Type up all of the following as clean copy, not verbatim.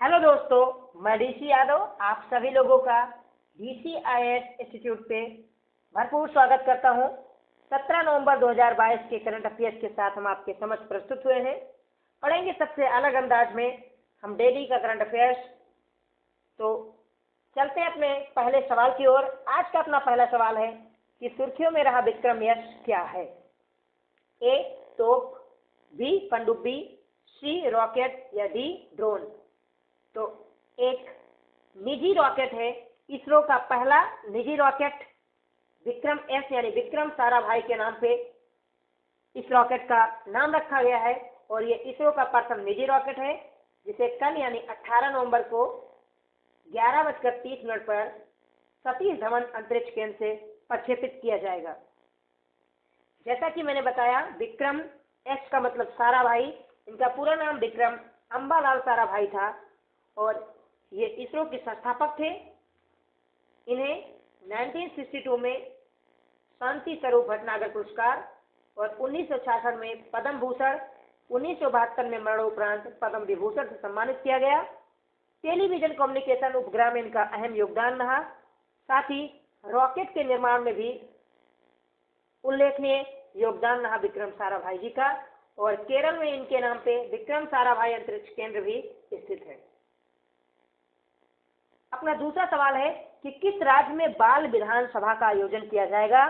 Hello दोस्तों, मैं DC Yadav आप सभी लोगों का DCIS इंस्टीट्यूट पे भरपूर स्वागत करता हूं। 17 नवंबर 2022 के करंट अफेयर्स के साथ हम आपके समक्ष प्रस्तुत हुए हैं। पढ़ेंगे सबसे अलग अंदाज में हम डेली का करंट अफेयर्स। तो चलते हैं अपने पहले सवाल की ओर। आज का अपना पहला सवाल है कि सुर्खियों में रहा विक्रम यश क्या है? ए तोप, बी पनडुब्बी, सी रॉकेट या डी ड्रोन। तो एक निजी रॉकेट है, इसरो का पहला निजी रॉकेट विक्रम एस यानी विक्रम साराभाई के नाम पे इस रॉकेट का नाम रखा गया है। और ये इसरो का प्रथम निजी रॉकेट है जिसे कल यानी 18 नवंबर को 11:30 पर सतीश धवन अंतरिक्ष केंद्र से प्रक्षेपित किया जाएगा। जैसा कि मैंने बताया, विक्रम एस का मतलब साराभाई, इनका पूरा नाम विक्रम अंबालाल साराभाई था और ये इसरो के संस्थापक थे। इन्हें 1962 में शांति स्वरूप भटनागर पुरस्कार और 1966 में पद्म भूषण, 1972 में मरणोपरांत पद्म विभूषण से सम्मानित किया गया। टेलीविजन कम्युनिकेशन उपग्रह में इनका अहम योगदान रहा। साथ ही रॉकेट के निर्माण में भी उल्लेखनीय योगदान रहा विक्रम साराभाई जी का। और केरल में इनके नाम पे विक्रम साराभाई अंतरिक्ष केंद्र भी स्थित है। अपना दूसरा सवाल है कि किस राज्य में बाल विधानसभा का आयोजन किया जाएगा?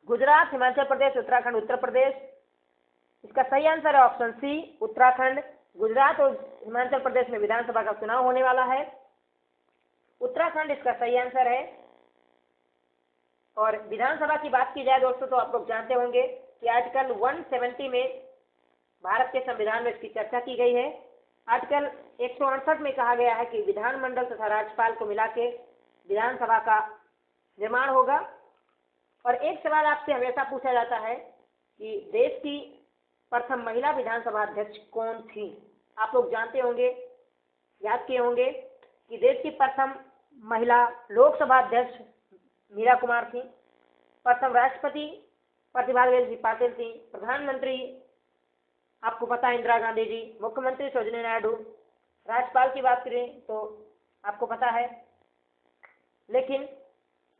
गुजरात, हिमाचल प्रदेश, उत्तराखंड, उत्तर प्रदेश। इसका सही आंसर है ऑप्शन सी, उत्तराखंड। गुजरात और हिमाचल प्रदेश में विधानसभा का चुनाव होने वाला है। उत्तराखंड इसका सही आंसर है। और विधानसभा की बात की जाए दोस्तों, तो आप लोग जानते होंगे कि आर्टिकल 170 में भारत के संविधान में इसकी चर्चा की गई है। आर्टिकल 168 में कहा गया है कि विधानमंडल तथा राज्यपाल को मिला के विधानसभा का निर्माण होगा। और एक सवाल आपसे हमेशा पूछा जाता है कि देश की प्रथम महिला विधानसभा अध्यक्ष कौन थी? आप लोग जानते होंगे, याद किए होंगे कि देश की प्रथम महिला लोकसभा अध्यक्ष मीरा कुमार थी। प्रथम राष्ट्रपति प्रतिभा देवी पाटिल थी। प्रधानमंत्री आपको पता है इंदिरा गांधी जी। मुख्यमंत्री सरोजिनी नायडू। राज्यपाल की बात करें तो आपको पता है। लेकिन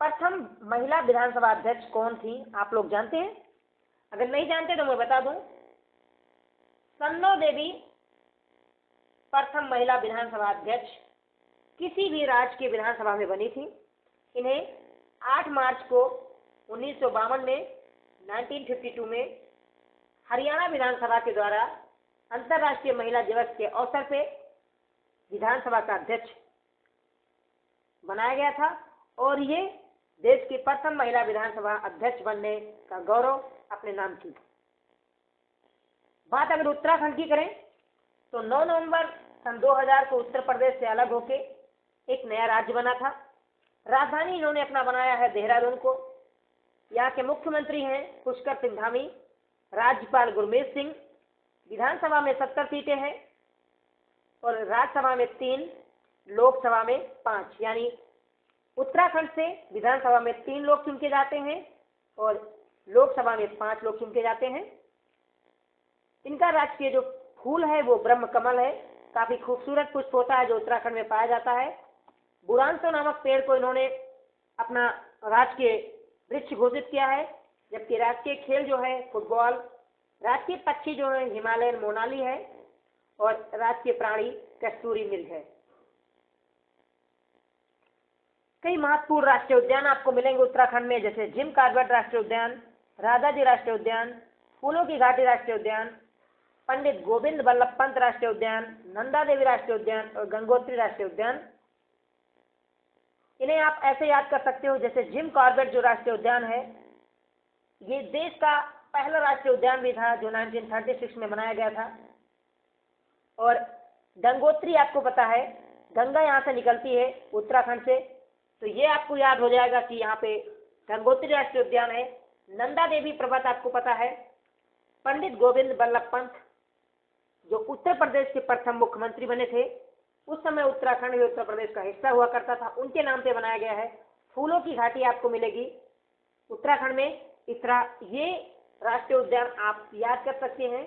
प्रथम महिला विधानसभा अध्यक्ष कौन थी, आप लोग जानते हैं? अगर नहीं जानते तो मैं बता दूं, सन्नो देवी प्रथम महिला विधानसभा अध्यक्ष किसी भी राज्य की विधानसभा में बनी थी। इन्हें 8 मार्च को 1952 में 1952 में हरियाणा विधानसभा के द्वारा अंतर्राष्ट्रीय महिला दिवस के अवसर पे विधानसभा का अध्यक्ष बनाया गया था। और ये देश की प्रथम महिला विधानसभा अध्यक्ष बनने का गौरव अपने नाम की। बात अगर उत्तराखंड की करें तो 9 नवंबर सन 2000 को उत्तर प्रदेश से अलग होके एक नया राज्य बना था। राजधानी इन्होंने अपना बनाया है देहरादून को। यहाँ के मुख्यमंत्री हैं पुष्कर सिंह धामी, राज्यपाल गुरमीत सिंह। विधानसभा में 70 सीटें हैं और राज्यसभा में 3, लोकसभा में 5। यानी उत्तराखंड से विधानसभा में 3 लोग चुन के जाते हैं और लोकसभा में 5 लोग चुन के जाते हैं। इनका राजकीय जो फूल है वो ब्रह्म कमल है। काफी खूबसूरत पुष्प होता है जो उत्तराखंड में पाया जाता है। बुरांसो नामक पेड़ को इन्होंने अपना राजकीय वृक्ष घोषित किया है। जबकि राष्ट्रीय खेल जो है फुटबॉल, राष्ट्रीय पक्षी जो है हिमालयन मोनाली है और राष्ट्रीय प्राणी कस्तूरी मृग है। कई महत्वपूर्ण राष्ट्रीय उद्यान आपको मिलेंगे उत्तराखंड में, जैसे जिम कॉर्बेट राष्ट्रीय उद्यान, राजाजी राष्ट्रीय उद्यान, फूलों की घाटी राष्ट्रीय उद्यान, पंडित गोविंद बल्लभ पंत राष्ट्रीय उद्यान, नंदा देवी राष्ट्रीय उद्यान और गंगोत्री राष्ट्रीय उद्यान। इन्हें आप ऐसे याद कर सकते हो, जैसे जिम कॉर्बेट जो राष्ट्रीय उद्यान है ये देश का पहला राष्ट्रीय उद्यान भी था जो 1936 में बनाया गया था। और गंगोत्री आपको पता है गंगा यहाँ से निकलती है उत्तराखंड से, तो ये आपको याद हो जाएगा कि यहाँ पे गंगोत्री राष्ट्रीय उद्यान है। नंदा देवी पर्वत आपको पता है। पंडित गोविंद बल्लभ पंत जो उत्तर प्रदेश के प्रथम मुख्यमंत्री बने थे, उस समय उत्तराखंड भी उत्तर प्रदेश का हिस्सा हुआ करता था, उनके नाम पे बनाया गया है। फूलों की घाटी आपको मिलेगी उत्तराखंड में। इस तरह ये राष्ट्रीय उद्यान आप याद कर सकते हैं।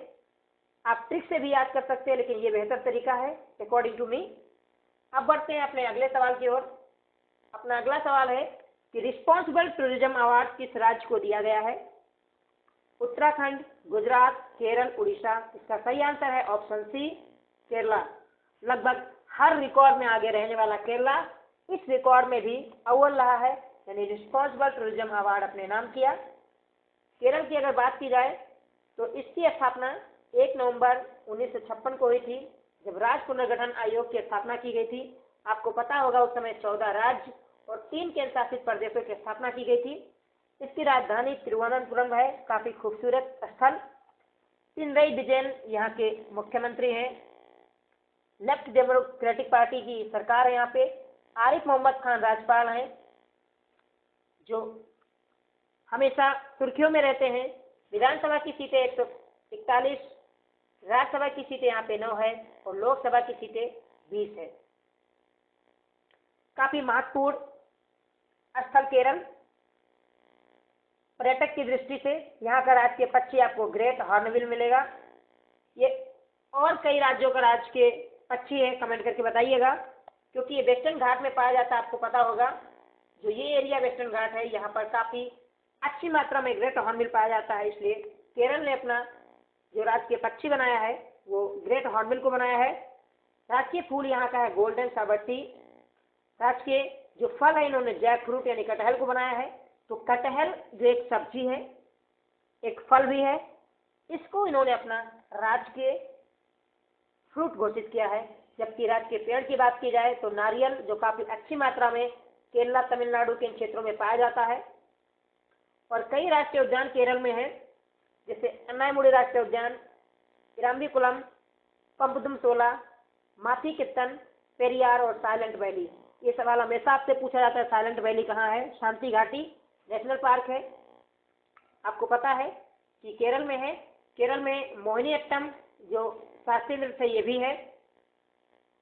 आप ट्रिक से भी याद कर सकते हैं, लेकिन ये बेहतर तरीका है अकॉर्डिंग टू मी। अब बढ़ते हैं अपने अगले सवाल की ओर। अपना अगला सवाल है कि रिस्पॉन्सिबल टूरिज्म अवार्ड किस राज्य को दिया गया है? उत्तराखंड, गुजरात, केरल, उड़ीसा। इसका सही आंसर है ऑप्शन सी, केरला। लगभग हर रिकॉर्ड में आगे रहने वाला केरला इस रिकॉर्ड में भी अव्वल रहा है, यानी रिस्पॉन्सिबल टूरिज्म अवार्ड अपने नाम किया। केरल की अगर बात की जाए तो इसकी स्थापना 1 नवंबर 1956 को हुई थी, जब राज्य पुनर्गठन आयोग की स्थापना की गई थी। आपको पता होगा उस समय 14 राज्य और 3 केंद्र शासित प्रदेशों की स्थापना की गई थी। इसकी राजधानी तिरुवनंतपुरम है, काफी खूबसूरत स्थल। पिनरई विजयन यहाँ के मुख्यमंत्री हैं। लेफ्ट डेमोक्रेटिक पार्टी की सरकार है यहाँ पे। आरिफ मोहम्मद खान राज्यपाल हैं, जो हमेशा सुर्खियों में रहते हैं। विधानसभा की सीटें 141, राज्यसभा की सीटें यहाँ पे 9 है और लोकसभा की सीटें 20 है। काफी महत्वपूर्ण स्थल केरल पर्यटक की दृष्टि से। यहाँ का राज्य के पक्षी आपको ग्रेट हॉर्नबिल मिलेगा। ये और कई राज्यों का राज्य के पक्षी है, कमेंट करके बताइएगा, क्योंकि ये वेस्टर्न घाट में पाया जाता है। आपको पता होगा जो ये एरिया वेस्टर्न घाट है, यहाँ पर काफी अच्छी मात्रा में ग्रेट हॉर्नबिल पाया जाता है। इसलिए केरल ने अपना जो राज्य के पक्षी बनाया है वो ग्रेट हॉर्नबिल को बनाया है। राजकीय फूल यहाँ का है गोल्डन साबरटी। राज्य के जो फल है, इन्होंने जैक फ्रूट यानी कटहल को बनाया है। तो कटहल जो एक सब्जी है, एक फल भी है, इसको इन्होंने अपना राज्य के फ्रूट घोषित किया है। जबकि राज्य के पेड़ की बात की जाए तो नारियल, जो काफी अच्छी मात्रा में केरला, तमिलनाडु के इन क्षेत्रों में पाया जाता है। और कई राष्ट्रीय उद्यान केरल में है, जैसे अन्नायमुडी राष्ट्रीय उद्यान, इराम्बीकुलम, पंपदुम सोला, माथी कित्तन, पेरियार और साइलेंट वैली। ये सवाल हमेशा आपसे पूछा जाता है, साइलेंट वैली कहाँ है? शांति घाटी नेशनल पार्क है। आपको पता है कि केरल में है। केरल में मोहिनीअट्टम जो शास्त्रीय नृत्य है, ये भी है।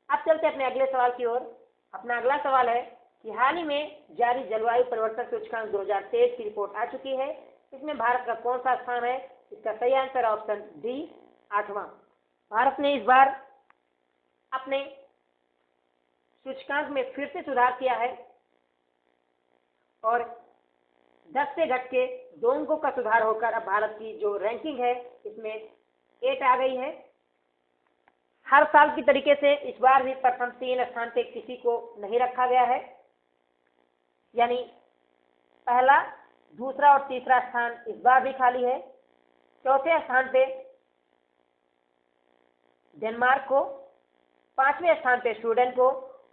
अब चलते हैं अपने अगले सवाल की ओर। अपना अगला सवाल है कि हाल ही में जारी जलवायु परिवर्तन सूचकांक 2023 की रिपोर्ट आ चुकी है। इसमें भारत का कौन सा स्थान है? इसका सही आंसर ऑप्शन डी, 8वां। भारत ने इस बार अपने सूचकांक में फिर से सुधार किया है और 10 से घट के 2 अंकों का सुधार होकर अब भारत की जो रैंकिंग है इसमें 8 आ गई है। हर साल की तरीके से इस बार भी प्रथम 3 स्थान पे किसी को नहीं रखा गया है, यानी पहला, दूसरा और तीसरा स्थान इस बार भी खाली है। चौथे स्थान पे डेनमार्क को, 5वें स्थान पे स्वीडन को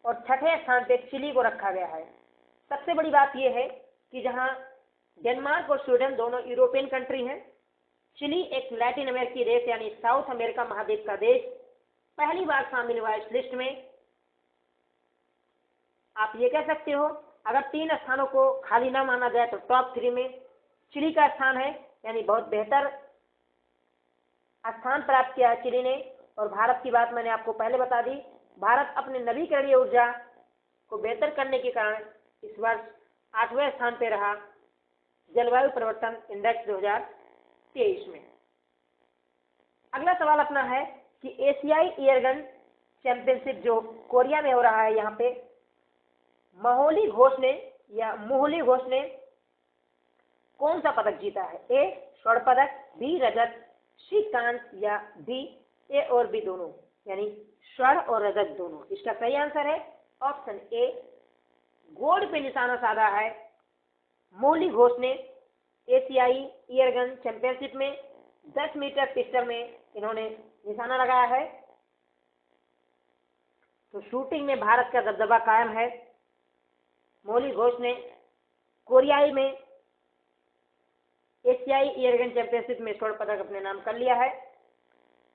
और 6ठे स्थान पे चिली को रखा गया है। सबसे बड़ी बात यह है कि जहां डेनमार्क और स्वीडन दोनों यूरोपियन कंट्री हैं, चिली एक लैटिन अमेरिकी देश यानी साउथ अमेरिका महाद्वीप का देश पहली बार शामिल हुआ इस लिस्ट में। आप ये कह सकते हो अगर 3 स्थानों को खाली ना माना जाए तो टॉप 3 में चिली का स्थान है, यानी बहुत बेहतर स्थान प्राप्त किया है चिली ने। और भारत की बात मैंने आपको पहले बता दी, भारत अपने नवीकरणीय ऊर्जा को बेहतर करने के कारण इस वर्ष 8वें स्थान पे रहा जलवायु परिवर्तन इंडेक्स 2023 में। अगला सवाल अपना है कि एशियाई एयरगन चैंपियनशिप जो कोरिया में हो रहा है, यहाँ पे मोहली घोष ने कौन सा पदक जीता है? ए स्वर्ण पदक, बी रजत, सी कांस्य या डी ए और बी दोनों, यानी स्वर्ण और रजत दोनों। इसका सही आंसर है ऑप्शन ए, गोल्ड पे निशाना साधा है मोहली घोष ने। एशियाई एयरगन चैंपियनशिप में 10 मीटर पिस्टल में इन्होंने निशाना लगाया है। तो शूटिंग में भारत का दबदबा कायम है। मोहली घोष ने कोरियाई में एशियाई एयरगन चैंपियनशिप में स्वर्ण पदक अपने नाम कर लिया है।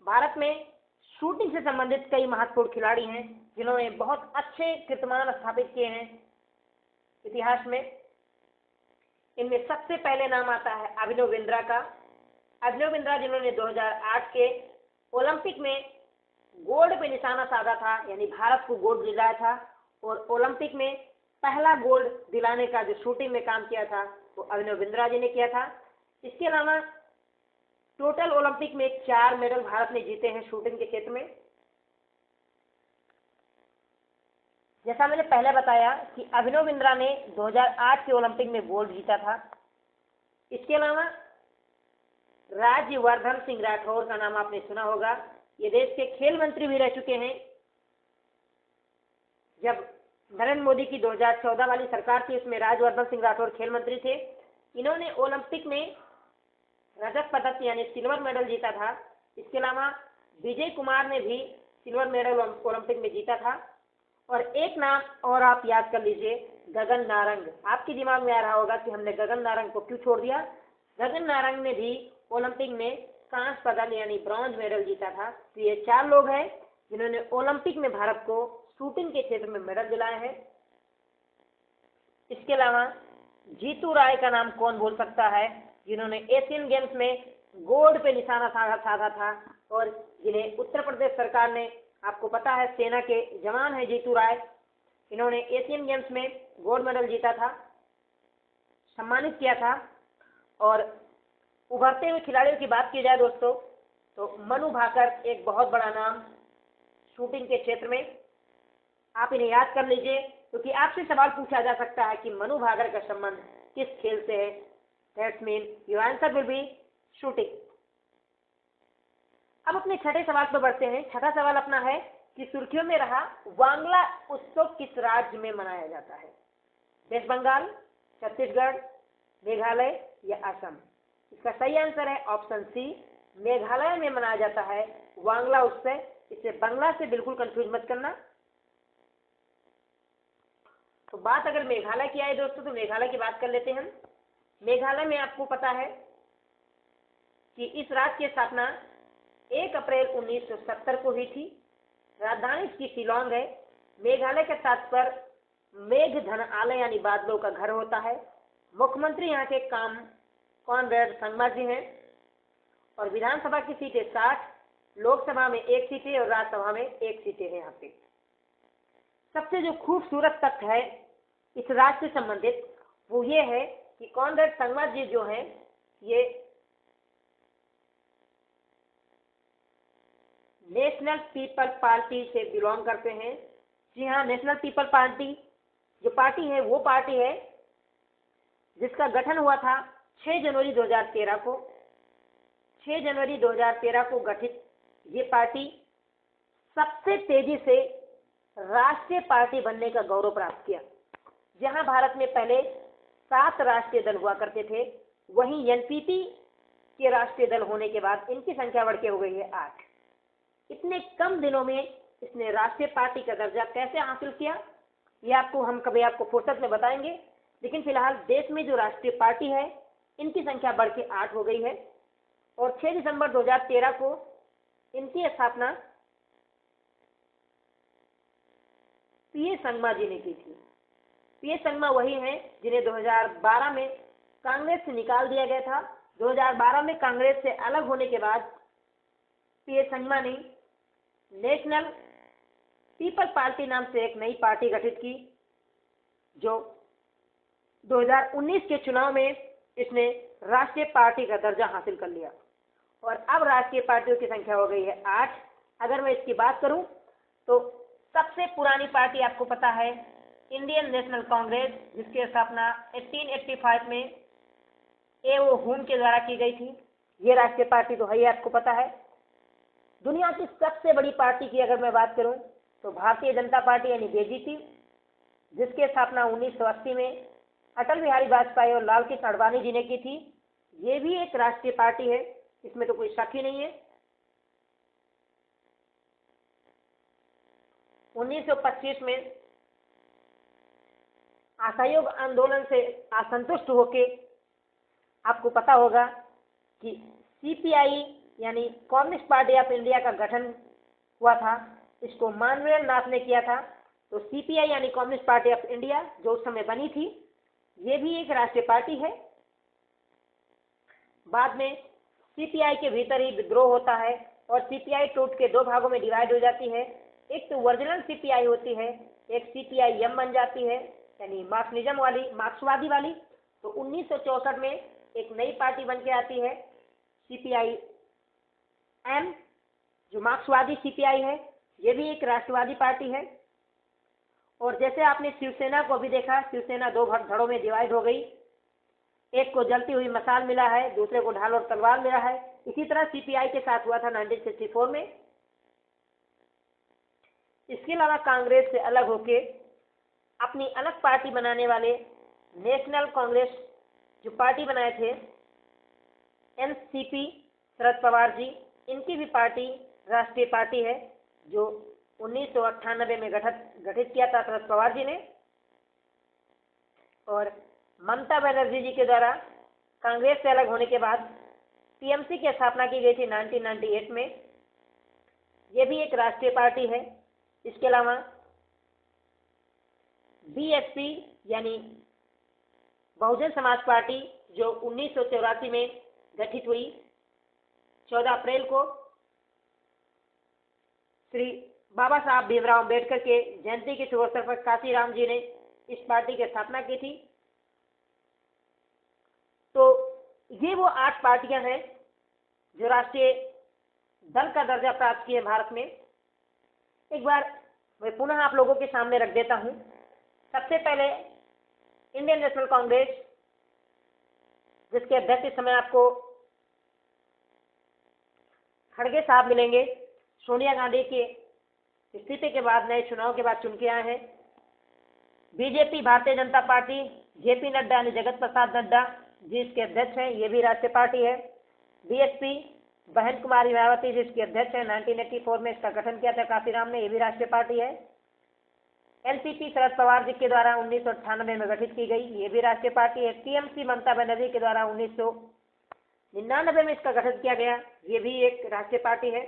भारत में शूटिंग से संबंधित कई महत्वपूर्ण खिलाड़ी हैं जिन्होंने बहुत अच्छे कीर्तिमान स्थापित किए हैं इतिहास में। इनमें सबसे पहले नाम आता है अभिनव बिंद्रा का। अभिनव बिंद्रा जिन्होंने 2008 के ओलंपिक में गोल्ड पे निशाना साधा था, यानी भारत को गोल्ड दिलाया था। और ओलंपिक में पहला गोल्ड दिलाने का जो शूटिंग में काम किया था वो अभिनव बिंद्रा जी ने किया था। इसके अलावा टोटल ओलंपिक में 4 मेडल भारत ने जीते हैं शूटिंग के क्षेत्र में। जैसा मैंने पहले बताया कि अभिनव बिंद्रा ने 2008 के ओलंपिक में गोल्ड जीता था। इसके अलावा राज्यवर्धन सिंह राठौर का नाम आपने सुना होगा, ये देश के खेल मंत्री भी रह चुके हैं। जब नरेंद्र मोदी की 2014 वाली सरकार थी, उसमें राज्यवर्धन सिंह राठौर खेल मंत्री थे। इन्होंने ओलंपिक में रजत पदक यानी सिल्वर मेडल जीता था। इसके अलावा विजय कुमार ने भी सिल्वर मेडल ओलंपिक में जीता था। और एक नाम और आप याद कर लीजिए, गगन नारंग। आपके दिमाग में आ रहा होगा कि हमने गगन नारंग को क्यों छोड़ दिया। गगन नारंग ने भी ओलंपिक में कांस्य पदक यानी ब्रॉन्ज मेडल जीता था। तो ये 4 लोग हैं जिन्होंने ओलंपिक में भारत को शूटिंग के क्षेत्र में मेडल दिलाए हैं। इसके अलावा जीतू राय का नाम कौन भूल सकता है, जिन्होंने एशियन गेम्स में गोल्ड पे निशाना साधा था और जिन्हें उत्तर प्रदेश सरकार ने, आपको पता है सेना के जवान है जीतू राय, इन्होंने एशियन गेम्स में गोल्ड मेडल जीता था, सम्मानित किया था। और उभरते हुए खिलाड़ियों की बात की जाए दोस्तों, तो मनु भाकर एक बहुत बड़ा नाम शूटिंग के क्षेत्र में, आप इन्हें याद कर लीजिए क्योंकि आपसे सवाल पूछा जा सकता है कि मनु भाकर का संबंध किस खेल से है। That's mean your answer will be shooting. अब अपने छठे सवाल पर बढ़ते हैं। छठा सवाल अपना है कि सुर्खियों में रहा वांगला उत्सव किस राज्य में मनाया जाता है। वेस्ट बंगाल, छत्तीसगढ़, मेघालय या असम। इसका सही आंसर है ऑप्शन सी, मेघालय में मनाया जाता है वांगला उत्सव। इसे बंगला से बिल्कुल कंफ्यूज मत करना। तो बात अगर मेघालय की आए दोस्तों, तो मेघालय की बात कर लेते हैं हम। मेघालय में आपको पता है कि इस राज्य की स्थापना 1 अप्रैल 1970 को हुई थी। राजधानी इसकी शिलोंग है। मेघालय के तात्पर्य मेघधन आलय यानी बादलों का घर होता है। मुख्यमंत्री यहाँ के कॉनरेड संगमा जी हैं। और विधानसभा की सीटें 60, लोकसभा में 1 सीट है और राज्यसभा में 1 सीटें हैं। यहाँ पे सबसे जो खूबसूरत तथ्य है इस राज्य से संबंधित वो ये है कि कॉनरेड संगमा जी जो हैं ये नेशनल पीपल पार्टी से बिलोंग करते हैं। जी हाँ, नेशनल पीपल पार्टी जो पार्टी है वो पार्टी है जिसका गठन हुआ था 6 जनवरी 2013 को। 6 जनवरी 2013 को गठित ये पार्टी सबसे तेजी से राष्ट्रीय पार्टी बनने का गौरव प्राप्त किया। जहां भारत में पहले 7 राष्ट्रीय दल हुआ करते थे, वहीं एनपीपी के राष्ट्रीय दल होने के बाद इनकी संख्या बढ़ के हो गई है 8। इतने कम दिनों में इसने राष्ट्रीय पार्टी का दर्जा कैसे हासिल किया, ये हम कभी आपको फुर्सत में बताएंगे। लेकिन फिलहाल देश में जो राष्ट्रीय पार्टी है इनकी संख्या बढ़ के 8 हो गई है। और 6 दिसंबर 2013 को इनकी स्थापना पीए संगमा जी ने की थी। पीए संगमा वही हैं जिन्हें 2012 में कांग्रेस से निकाल दिया गया था। 2012 में कांग्रेस से अलग होने के बाद पीए संगमा ने नेशनल पीपल पार्टी नाम से एक नई पार्टी गठित की, जो 2019 के चुनाव में इसने राष्ट्रीय पार्टी का दर्जा हासिल कर लिया। और अब राष्ट्रीय पार्टियों की संख्या हो गई है 8। अगर मैं इसकी बात करूं तो सबसे पुरानी पार्टी आपको पता है इंडियन नेशनल कांग्रेस, जिसकी स्थापना 1885 में एओ हुम के द्वारा की गई थी। ये राष्ट्रीय पार्टी तो है ही, आपको पता है। दुनिया की सबसे बड़ी पार्टी की अगर मैं बात करूं तो भारतीय जनता पार्टी यानी जेजेपी, जिसकी स्थापना 1980 में अटल बिहारी वाजपेयी और लाल कृष्ण आडवाणी जी ने की थी। ये भी एक राष्ट्रीय पार्टी है, इसमें तो कोई शक ही नहीं है। 1925 में असहयोग आंदोलन से असंतुष्ट होके आपको पता होगा कि सीपीआई यानी कम्युनिस्ट पार्टी ऑफ इंडिया का गठन हुआ था। इसको मानवेंद्र नाथ ने किया था। तो सीपीआई यानी कम्युनिस्ट पार्टी ऑफ इंडिया जो उस समय बनी थी, ये भी एक राष्ट्रीय पार्टी है। बाद में सीपीआई के भीतर ही विद्रोह होता है और सीपीआई टूट के 2 भागों में डिवाइड हो जाती है। एक तो ओरिजिनल सीपीआई होती है, एक सीपीआई एम बन जाती है यानी मार्क्सिज्म वाली, मार्क्सवादी वाली। तो 1964 में एक नई पार्टी बन के आती है सीपीआई एम, जो मार्क्सवादी सीपीआई है। ये भी एक राष्ट्रवादी पार्टी है। और जैसे आपने शिवसेना को भी देखा, शिवसेना दो धड़ों में डिवाइड हो गई, एक को जलती हुई मशाल मिला है, दूसरे को ढाल और तलवार मिला है। इसी तरह सीपीआई के साथ हुआ था 1964 में। इसके अलावा कांग्रेस से अलग होके अपनी अलग पार्टी बनाने वाले नेशनल कांग्रेस जो पार्टी बनाए थे एनसीपी, शरद पवार जी, इनकी भी पार्टी राष्ट्रीय पार्टी है जो 1998 में गठित किया था शरद पवार जी ने। और ममता बनर्जी जी के द्वारा कांग्रेस से अलग होने के बाद टीएमसी की स्थापना की गई थी 1998 में। ये भी एक राष्ट्रीय पार्टी है। इसके अलावा बीएसपी यानी बहुजन समाज पार्टी जो 1984 में गठित हुई, 14 अप्रैल को श्री बाबा साहब भीमराव अम्बेडकर के जयंती के शुभ अवसर पर काशीराम जी ने इस पार्टी की स्थापना की थी। तो ये वो 8 पार्टियां हैं जो राष्ट्रीय दल का दर्जा प्राप्त किए भारत में। एक बार मैं पुनः आप लोगों के सामने रख देता हूं। सबसे पहले इंडियन नेशनल कांग्रेस, जिसके अध्यक्ष इस समय आपको खड़गे साहब मिलेंगे, सोनिया गांधी के इस्तीफे के बाद, नए चुनाव के बाद चुन के आए हैं। BJP Bharatiya Janata party, JP Nadda यानी जगत प्रसाद नड्डा जिसके अध्यक्ष हैं, ये भी राष्ट्रीय पार्टी है। बीएसपी बहन कुमारी मायावती जिसकी अध्यक्ष है, 1984 में इसका गठन किया था काशीराम ने, ये भी राष्ट्रीय पार्टी है। एनसीपी शरद पवार जी के द्वारा 1998 में गठित की गई, ये भी राष्ट्रीय पार्टी है। टीएमसी ममता बनर्जी के द्वारा 1999 में इसका गठन किया गया, ये भी एक राष्ट्रीय पार्टी है।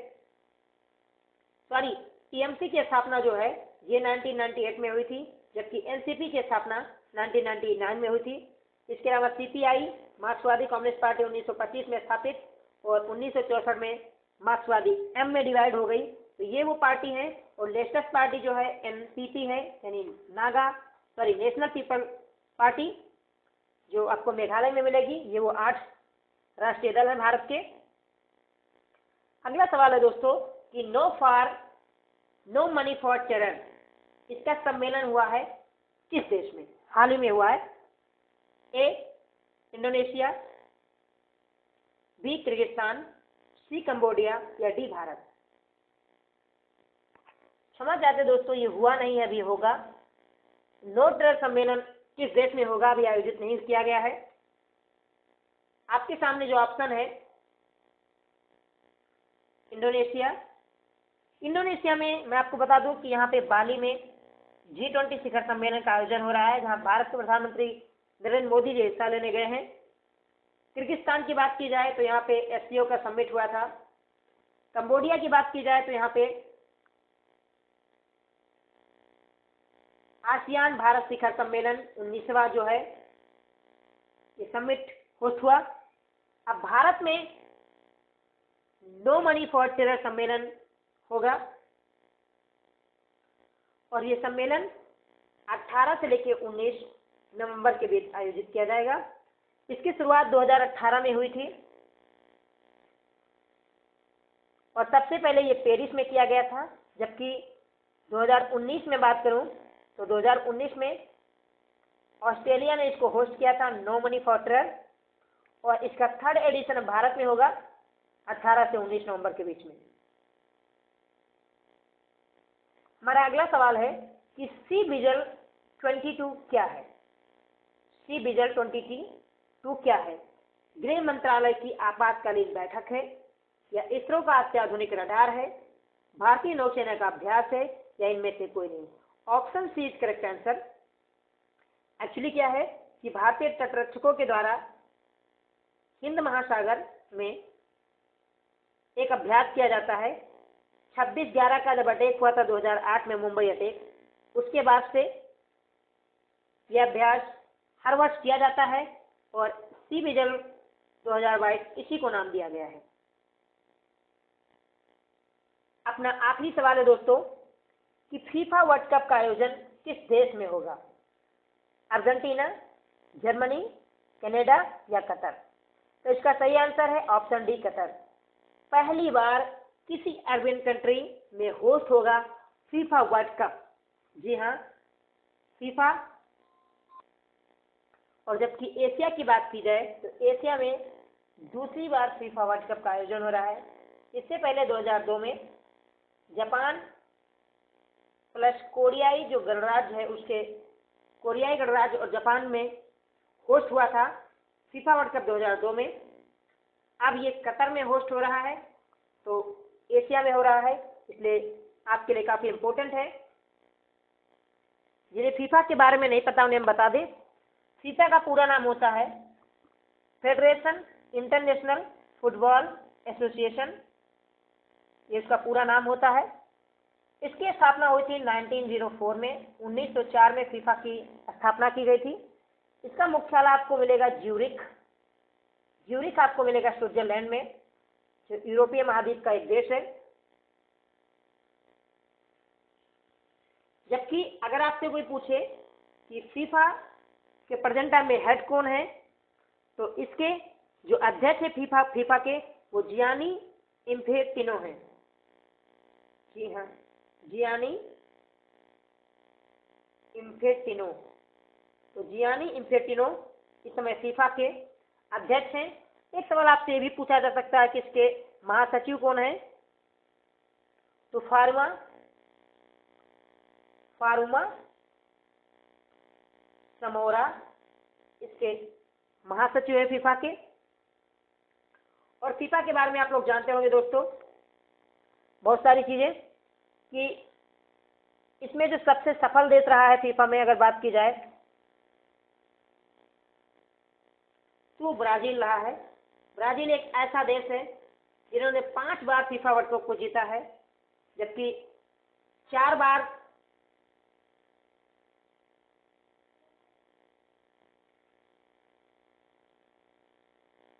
सॉरी, टीएमसी की स्थापना जो है ये 1998 में हुई थी, जबकि एनसीपी की स्थापना 1999 में हुई थी। इसके अलावा सीपीआई मार्क्सवादी कम्युनिस्ट पार्टी 1925 में स्थापित और 1964 में मार्क्सवादी एम में डिवाइड हो गई। तो ये वो पार्टी है। और लेटेस्ट पार्टी जो है एनपीपी है, यानी नेशनल पीपल पार्टी, जो आपको मेघालय में मिलेगी। ये वो 8 राष्ट्रीय दल हैं भारत के। अगला सवाल है दोस्तों कि नो मनी फॉर टेरर, इसका सम्मेलन हुआ है किस देश में? हाल ही में हुआ है। ए इंडोनेशिया, बी किर्गिस्तान, सी कंबोडिया या डी भारत? क्षमा चाहते दोस्तों, ये हुआ नहीं है, अभी होगा। नो टेरर सम्मेलन किस देश में होगा, अभी आयोजित नहीं किया गया है। आपके सामने जो ऑप्शन है इंडोनेशिया में मैं आपको बता दूं कि यहाँ पे बाली में G20 शिखर सम्मेलन का आयोजन हो रहा है, जहाँ भारत के प्रधानमंत्री नरेंद्र मोदी जी हिस्सा लेने गए हैं। किर्गिस्तान की बात की जाए तो यहाँ पे एससीओ का समिट हुआ था। कंबोडिया की बात की जाए तो यहाँ पे आसियान भारत शिखर सम्मेलन 19वां जो है ये समिट होस्ट हुआ। अब भारत में नो मनी फॉर टेरर सम्मेलन होगा और ये सम्मेलन 18 से लेकर 19 नवंबर के बीच आयोजित किया जाएगा। इसकी शुरुआत 2018 में हुई थी और सबसे पहले ये पेरिस में किया गया था, जबकि 2019 में बात करूं तो 2019 में ऑस्ट्रेलिया ने इसको होस्ट किया था, नो मनी फॉर टेरर, और इसका 3rd एडिशन भारत में होगा 18 से 19 नवंबर के बीच में। हमारा अगला सवाल है कि सी विजिल 22 क्या है? सी विजिल 22 क्या है? गृह मंत्रालय की आपातकालीन बैठक है या इसरो का अत्याधुनिक रडार है, भारतीय नौसेना का अभ्यास है या इनमें से कोई नहीं? Option C is correct answer. Actually क्या है कि भारतीय तटरक्षकों के द्वारा हिंद महासागर में एक अभ्यास किया जाता है। 26/11 का जब अटैक हुआ था 2008 में, मुंबई अटैक, उसके बाद से यह अभ्यास हर वर्ष किया जाता है और सी विजिल 2022 इसी को नाम दिया गया है। अपना आखिरी सवाल है दोस्तों कि फीफा वर्ल्ड कप का आयोजन किस देश में होगा? अर्जेंटीना, जर्मनी, कनाडा या कतर? तो इसका सही आंसर है ऑप्शन डी, कतर। पहली बार किसी अरबियन कंट्री में होस्ट होगा फीफा वर्ल्ड कप। जी हाँ, फीफा। और जबकि एशिया की बात की जाए तो एशिया में दूसरी बार फीफा वर्ल्ड कप का आयोजन हो रहा है। इससे पहले 2002 में जापान प्लस कोरियाई जो गणराज्य है उसके कोरियाई गणराज्य और जापान में होस्ट हुआ था फीफा वर्ल्ड कप 2002 में। अब ये कतर में होस्ट हो रहा है, तो एशिया में हो रहा है, इसलिए आपके लिए काफ़ी इम्पोर्टेंट है। जिन्हें फीफा के बारे में नहीं पता उन्हें हम बता दें, फीफा का पूरा नाम होता है फेडरेशन इंटरनेशनल फुटबॉल एसोसिएशन, ये इसका पूरा नाम होता है। इसकी स्थापना हुई थी 1904 में। 1904 में फीफा की स्थापना की गई थी। इसका मुख्यालय आपको मिलेगा ज्यूरिख आपको मिलेगा स्विट्जरलैंड में, जो यूरोपीय महाद्वीप का एक देश है। जबकि अगर आपसे कोई पूछे कि फीफा के प्रेजेंट टाइम में हेड कौन है, तो इसके जो अध्यक्ष है फीफा के वो जियानी इन्फेंटिनो है। जी हाँ, जियानी इन्फेंटिनो। तो जियानी इन्फेंटिनो इस समय फीफा के अध्यक्ष हैं। एक सवाल आपसे ये भी पूछा जा सकता है कि इसके महासचिव कौन है, तो फारुमा समोरा इसके महासचिव है फीफा के। और फीफा के बारे में आप लोग जानते होंगे दोस्तों बहुत सारी चीजें, कि इसमें जो सबसे सफल देश रहा है फीफा में अगर बात की जाए तो ब्राजील रहा है। ब्राजील एक ऐसा देश है जिन्होंने 5 बार फीफा वर्ल्ड कप को जीता है, जबकि 4 बार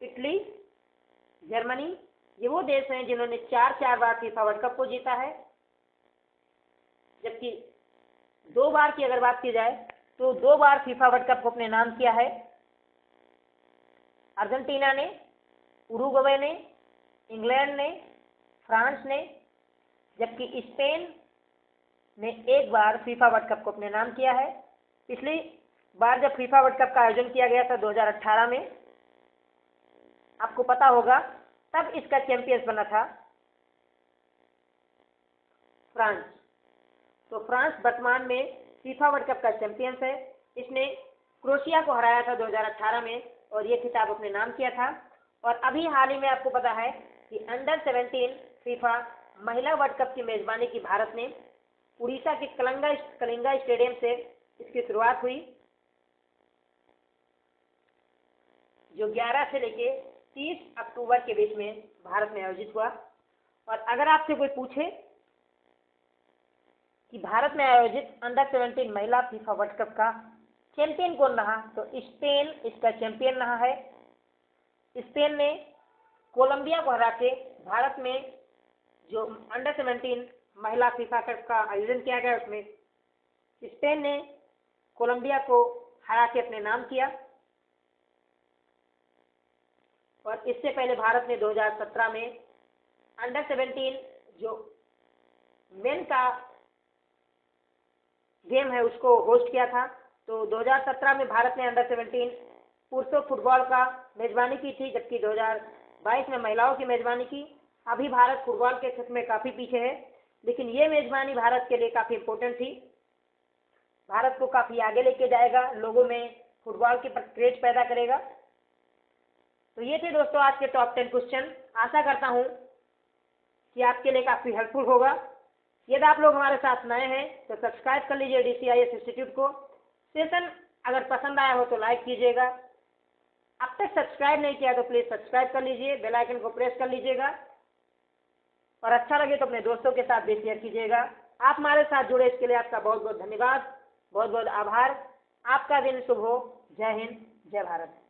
इटली, जर्मनी, ये वो देश हैं जिन्होंने 4 बार फीफा वर्ल्ड कप को जीता है। जबकि 2 बार की अगर बात की जाए तो 2 बार फीफा वर्ल्ड कप को अपने नाम किया है अर्जेंटीना ने, उरुग्वे ने, इंग्लैंड ने, फ्रांस ने। जबकि स्पेन ने 1 बार फीफा वर्ल्ड कप को अपने नाम किया है। पिछली बार जब फीफा वर्ल्ड कप का आयोजन किया गया था 2018 में, आपको पता होगा, तब इसका चैंपियंस बना था फ्रांस। तो फ्रांस वर्तमान में फीफा वर्ल्ड कप का चैंपियंस है। इसने क्रोएशिया को हराया था 2018 में और ये खिताब अपने नाम किया था। और अभी हाल ही में आपको पता है कि अंडर 17 फीफा महिला वर्ल्ड कप की मेजबानी की भारत ने उड़ीसा के कलिंगा स्टेडियम से इसकी शुरुआत हुई, जो 11 से लेके 30 अक्टूबर के बीच में भारत में आयोजित हुआ। और अगर आपसे कोई पूछे कि भारत में आयोजित अंडर 17 महिला फीफा वर्ल्ड कप का चैंपियन कौन रहा, तो स्पेन इसका चैंपियन रहा है। स्पेन ने कोलंबिया को हरा के भारत में जो अंडर 17 महिला फीफा कप का आयोजन किया गया उसमें स्पेन ने कोलंबिया को हरा के अपने नाम किया। और इससे पहले भारत ने 2017 में अंडर 17 जो मेन का गेम है उसको होस्ट किया था। तो 2017 में भारत ने अंडर 17 पुरुषों फुटबॉल का मेजबानी की थी, जबकि 2022 में महिलाओं की मेजबानी की। अभी भारत फुटबॉल के क्षेत्र में काफ़ी पीछे है, लेकिन ये मेजबानी भारत के लिए काफ़ी इम्पोर्टेंट थी। भारत को काफ़ी आगे लेके जाएगा, लोगों में फुटबॉल के प्रति क्रेज पैदा करेगा। तो ये थे दोस्तों आज के टॉप 10 क्वेश्चन। आशा करता हूँ कि आपके लिए काफ़ी हेल्पफुल होगा। यदि आप लोग हमारे साथ नए हैं तो सब्सक्राइब कर लीजिए DCIS इंस्टीट्यूट को। सेशन अगर पसंद आया हो तो लाइक कीजिएगा। अब तक सब्सक्राइब नहीं किया तो प्लीज़ सब्सक्राइब कर लीजिए, बेल आइकन को प्रेस कर लीजिएगा और अच्छा लगे तो अपने दोस्तों के साथ भी शेयर कीजिएगा। आप हमारे साथ जुड़े इसके लिए आपका बहुत बहुत धन्यवाद, बहुत बहुत आभार। आपका दिन शुभ हो। जय हिंद, जय भारत।